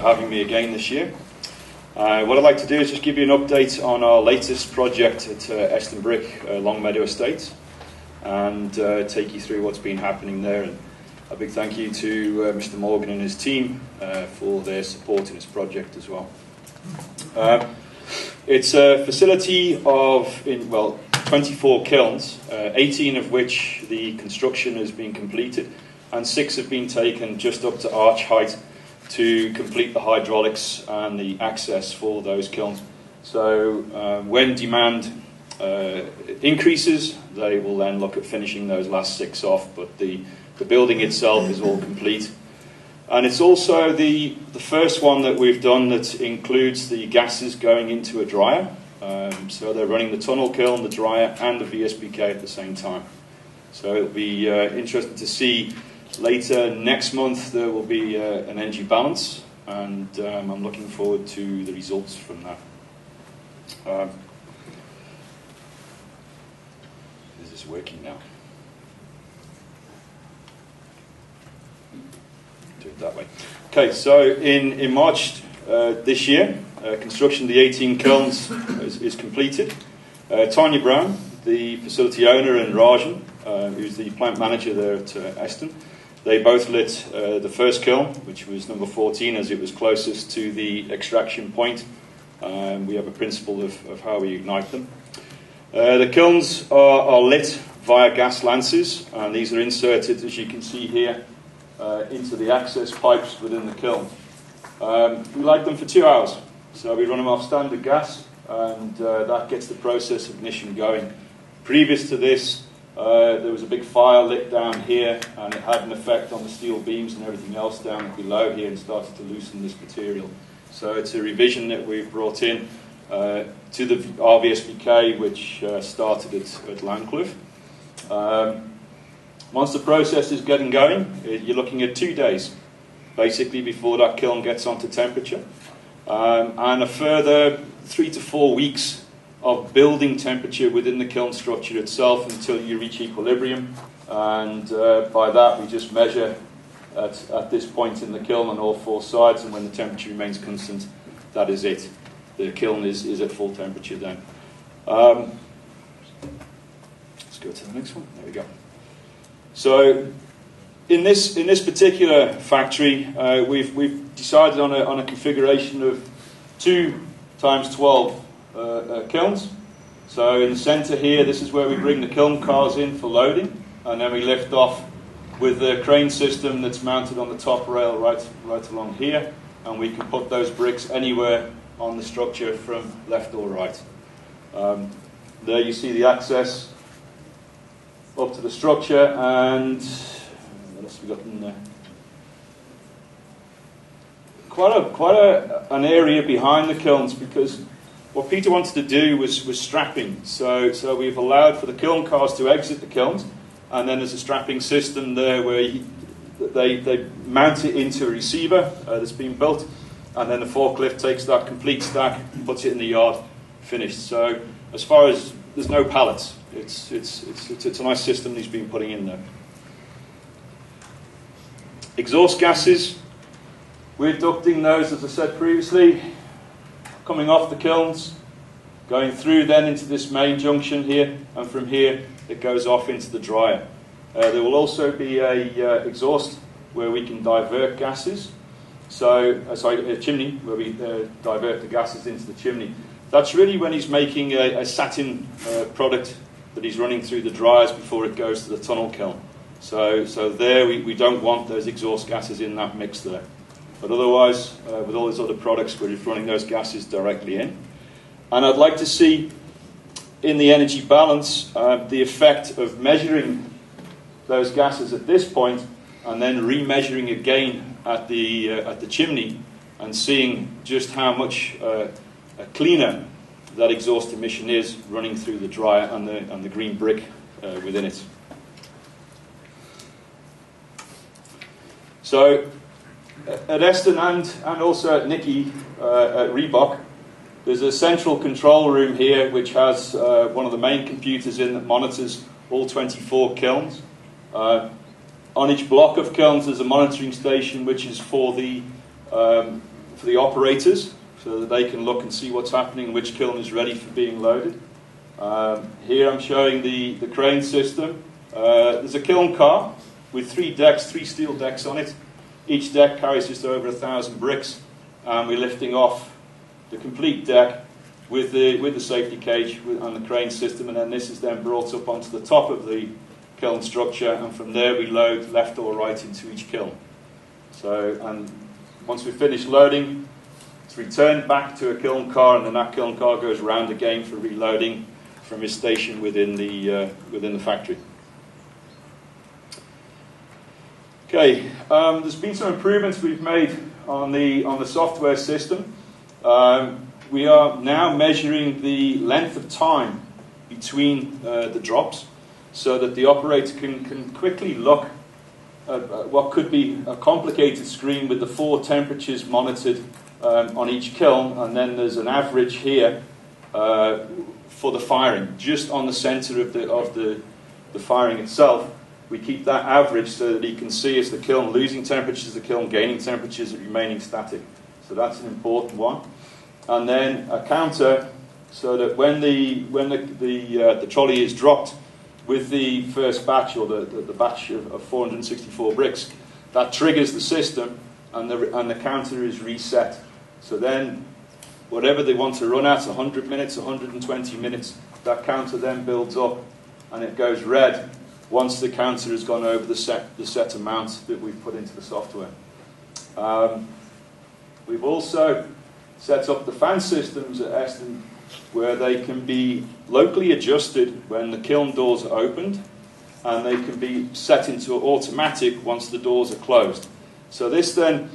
having me again this year. What I'd like to do is just give you an update on our latest project at Eston Brick, Longmeadow Estate, and take you through what's been happening there. And a big thank you to Mr. Morgan and his team for their support in this project as well. It's a facility of 24 kilns, 18 of which the construction has been completed, and 6 have been taken just up to arch height to complete the hydraulics and the access for those kilns. So when demand increases, they will then look at finishing those last 6 off, but the building itself is all complete. And it's also the first one that we've done that includes the gases going into a dryer. So they're running the tunnel kiln, the dryer, and the VSBK at the same time. So it'll be interesting to see later next month there will be an energy balance, and I'm looking forward to the results from that. Is this working now? Do it that way. Okay, so in March this year, construction of the 18 kilns is completed. Tanya Brown, the facility owner, and Rajan, who's the plant manager there at Eston, they both lit the first kiln, which was number 14, as it was closest to the extraction point. We have a principle of how we ignite them. The kilns are lit via gas lances, and these are inserted, as you can see here, into the access pipes within the kiln. We light them for 2 hours, so we run them off standard gas, and that gets the process ignition going. Previous to this, there was a big fire lit down here, and it had an effect on the steel beams and everything else down below here and started to loosen this material. So it's a revision that we've brought in to the RVSBK, which started at Landcliffe. Once the process is getting going, you're looking at 2 days, basically, before that kiln gets onto temperature. And a further 3 to 4 weeks of building temperature within the kiln structure itself until you reach equilibrium. And by that, we just measure at this point in the kiln on all 4 sides, and when the temperature remains constant, that is it. The kiln is at full temperature then. Let's go to the next one. There we go. So in this particular factory, we've decided on a configuration of 2 times 12 kilns. So in the centre here, this is where we bring the kiln cars in for loading, and then we lift off with the crane system that's mounted on the top rail right along here, and we can put those bricks anywhere on the structure from left or right. There you see the access up to the structure, and what else have we got in there? Quite an area behind the kilns, because what Peter wanted to do was strapping. So we've allowed for the kiln cars to exit the kilns, and then there's a strapping system there where they mount it into a receiver that's been built, and then the forklift takes that complete stack, puts it in the yard, finished. So as far as there's no pallets, it's a nice system he's been putting in there. Exhaust gases, we're ducting those, as I said previously, coming off the kilns, going through then into this main junction here, and from here it goes off into the dryer. There will also be a exhaust where we can divert gases. So, a chimney where we divert the gases into the chimney. That's really when he's making a satin product that he's running through the dryers before it goes to the tunnel kiln. So there we don't want those exhaust gases in that mix there. But otherwise, with all these other products, we're just running those gases directly in. And I'd like to see in the energy balance the effect of measuring those gases at this point and then remeasuring again at the chimney and seeing just how much cleaner that exhaust emission is running through the dryer and the green brick within it. So at Eston and also at Nicky at Reebok, there's a central control room here which has one of the main computers in that monitors all 24 kilns. On each block of kilns there's a monitoring station which is for the for the operators, so that they can look and see what's happening, which kiln is ready for being loaded. Here I'm showing the crane system. There's a kiln car with 3 decks, 3 steel decks on it. Each deck carries just over 1,000 bricks, and we're lifting off the complete deck with the safety cage and the crane system, and then this is then brought up onto the top of the kiln structure, and from there we load left or right into each kiln. So, and once we finish loading, it's returned back to a kiln car, and then that kiln car goes round again for reloading from its station within the factory. Okay, there's been some improvements we've made on the software system. We are now measuring the length of time between the drops, so that the operator can quickly look at what could be a complicated screen with the 4 temperatures monitored on each kiln, and then there's an average here for the firing, just on the centre of the firing itself. We keep that average so that you can see is the kiln losing temperatures, the kiln gaining temperatures, remaining static. So that's an important one. And then a counter, so that when the trolley is dropped with the first batch, or the batch of 464 bricks, that triggers the system, and the counter is reset. So then, whatever they want to run at, 100 minutes, 120 minutes, that counter then builds up, and it goes red once the counter has gone over the set amount that we've put into the software. We've also set up the fan systems at Eston, where they can be locally adjusted when the kiln doors are opened, and they can be set into automatic once the doors are closed. So this then,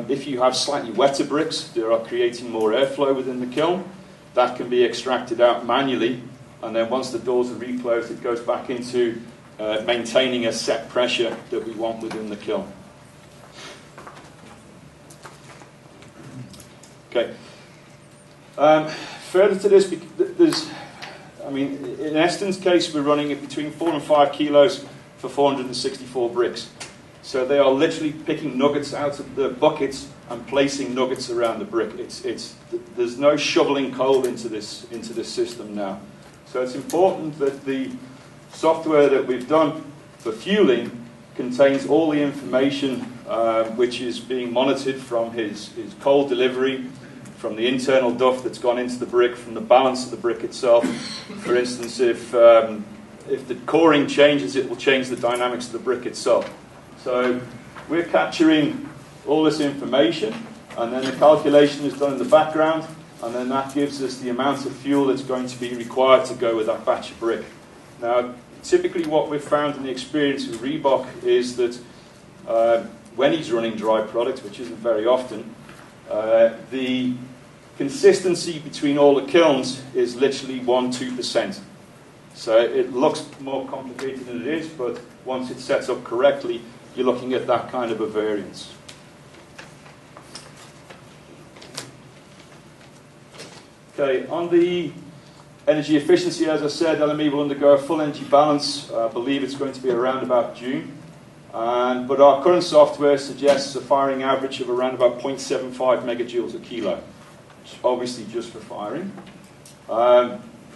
if you have slightly wetter bricks that are creating more airflow within the kiln, that can be extracted out manually, and then once the doors are reclosed, it goes back into maintaining a set pressure that we want within the kiln. Okay. Further to this, in Eston's case, we're running it between 4 and 5 kilos for 464 bricks. So they are literally picking nuggets out of the buckets and placing nuggets around the brick. There's no shoveling coal into this system now. So it's important that the software that we've done for fueling contains all the information which is being monitored from his coal delivery, from the internal duff that's gone into the brick, from the balance of the brick itself. For instance, if the coring changes, it will change the dynamics of the brick itself. So we're capturing all this information, and then the calculation is done in the background, and then that gives us the amount of fuel that's going to be required to go with that batch of brick. Now, typically what we've found in the experience with Reebok is that when he's running dry product, which isn't very often, the consistency between all the kilns is literally 1-2%. So it looks more complicated than it is, but once it's set up correctly, you're looking at that kind of a variance. Okay, on the energy efficiency, as I said, LME will undergo a full energy balance. I believe it's going to be around about June. But our current software suggests a firing average of around about 0.75 megajoules a kilo, which is obviously just for firing.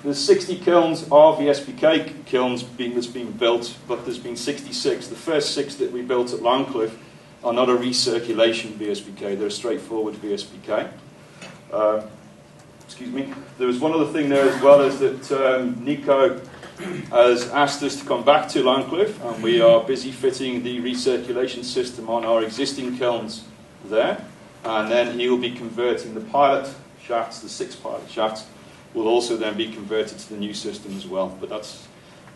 There's 60 kilns, RVSBK kilns that's being built, but there's been 66. The first 6 that we built at Longcliffe are not a recirculation VSBK, they're a straightforward VSBK. Excuse me. There was one other thing there as well, is that Nico has asked us to come back to Longcliffe, and we are busy fitting the recirculation system on our existing kilns there, and then he will be converting the pilot shafts, the 6 pilot shafts, will also then be converted to the new system as well, but that's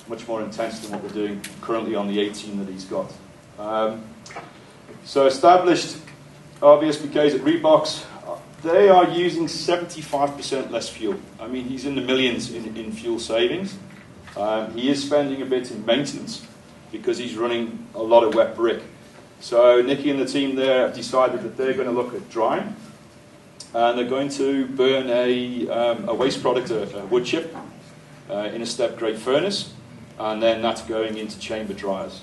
much more intense than what we're doing currently on the 18 that he's got. So established RVSBKs at Reeboks, they are using 75% less fuel. I mean, he's in the millions in fuel savings. He is spending a bit in maintenance because he's running a lot of wet brick. So Nicky and the team there have decided that they're going to look at drying, and they're going to burn a waste product, a wood chip, in a step grade furnace, and then that's going into chamber dryers.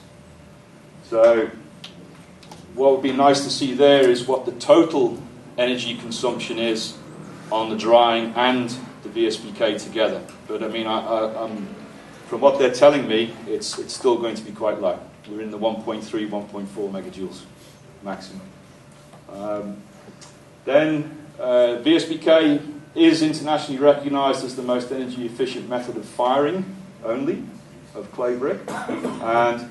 So what would be nice to see there is what the total energy consumption is on the drying and the VSBK together. But I mean, from what they're telling me, it's still going to be quite low. We're in the 1.3, 1.4 megajoules maximum. Then VSBK is internationally recognized as the most energy efficient method of firing only of clay brick. And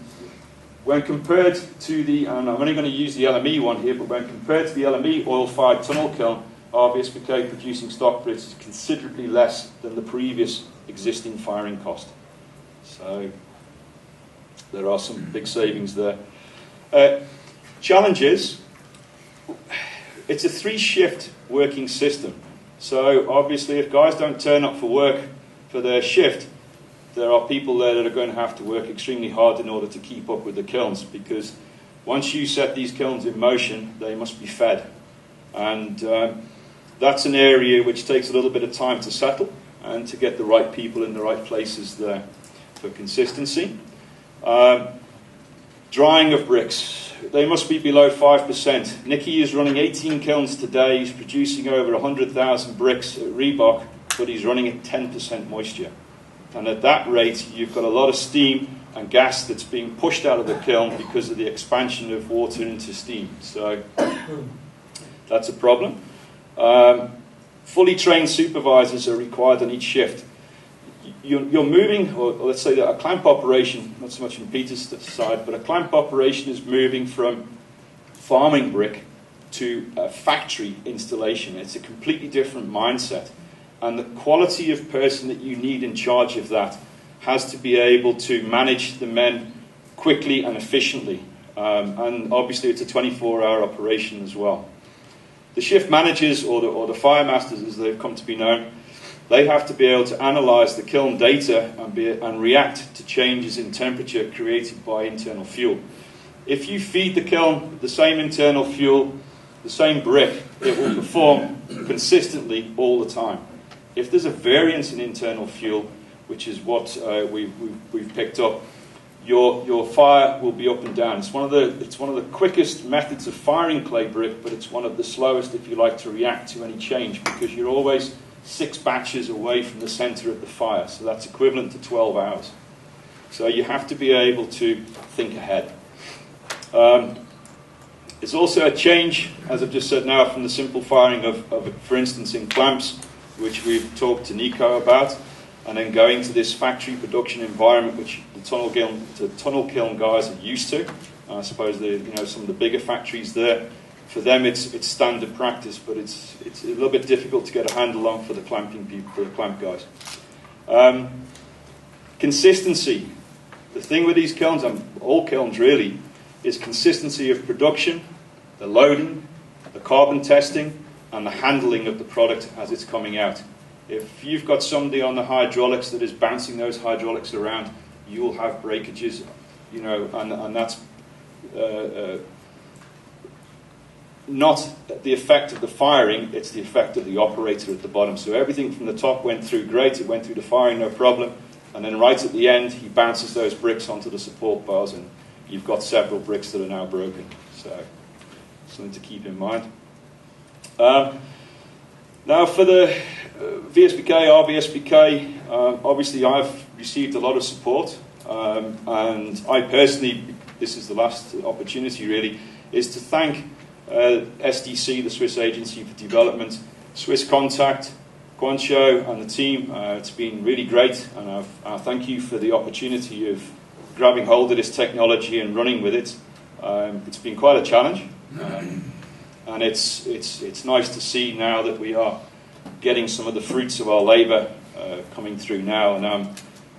when compared to the, and I'm only going to use the LME one here, but when compared to the LME oil-fired tunnel kiln, RVSBK producing stock bricks is considerably less than the previous existing firing cost. So there are some big savings there. Challenges, it's a 3-shift working system. So obviously if guys don't turn up for work for their shift, there are people there that are going to have to work extremely hard in order to keep up with the kilns, because once you set these kilns in motion, they must be fed. And that's an area which takes a little bit of time to settle and to get the right people in the right places there for consistency. Drying of bricks, they must be below 5%. Nicky is running 18 kilns today. He's producing over 100,000 bricks at Reebok, but he's running at 10% moisture. And at that rate, you've got a lot of steam and gas that's being pushed out of the kiln because of the expansion of water into steam. So that's a problem. Fully trained supervisors are required on each shift. You're moving, or let's say that a clamp operation, not so much in Peter's side, but a clamp operation is moving from farming brick to a factory installation. It's a completely different mindset. And the quality of person that you need in charge of that has to be able to manage the men quickly and efficiently. And obviously it's a 24-hour operation as well. The shift managers, or the fire masters as they've come to be known, they have to be able to analyse the kiln data and react to changes in temperature created by internal fuel. If you feed the kiln the same internal fuel, the same brick, it will perform consistently all the time. If there's a variance in internal fuel, which is what we've picked up, your fire will be up and down. It's one of the quickest methods of firing clay brick, but it's one of the slowest if you like to react to any change, because you're always 6 batches away from the centre of the fire. So that's equivalent to 12 hours. So you have to be able to think ahead. It's also a change, as I've just said now, from the simple firing of for instance, in clamps, which we've talked to Nico about, and then going to this factory production environment, which the tunnel kiln guys are used to. I suppose some of the bigger factories there, for them it's standard practice, but it's a little bit difficult to get a handle on for the clamping people, for the clamp guys. Consistency. The thing with these kilns, and all kilns really, is consistency of production, the loading, the carbon testing, and the handling of the product as it's coming out. If you've got somebody on the hydraulics that is bouncing those hydraulics around, you will have breakages, and that's not the effect of the firing, it's the effect of the operator at the bottom. So everything from the top went through great, it went through the firing, no problem, and then right at the end, he bounces those bricks onto the support bars, and you've got several bricks that are now broken. So something to keep in mind. Now for the VSBK, RVSBK, obviously I've received a lot of support, and I personally, this is the last opportunity really, is to thank SDC, the Swiss Agency for Development, Swiss Contact, Guancho and the team. It's been really great, and I thank you for the opportunity of grabbing hold of this technology and running with it. It's been quite a challenge. And it's nice to see now that we are getting some of the fruits of our labour coming through now, and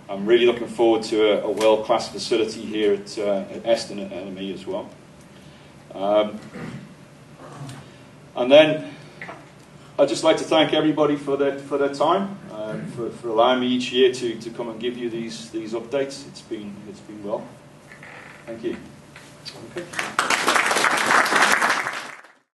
I'm really looking forward to a world-class facility here at Eston at NME as well. And then I'd just like to thank everybody for their time, for allowing me each year to come and give you these updates. It's been well. Thank you. Okay.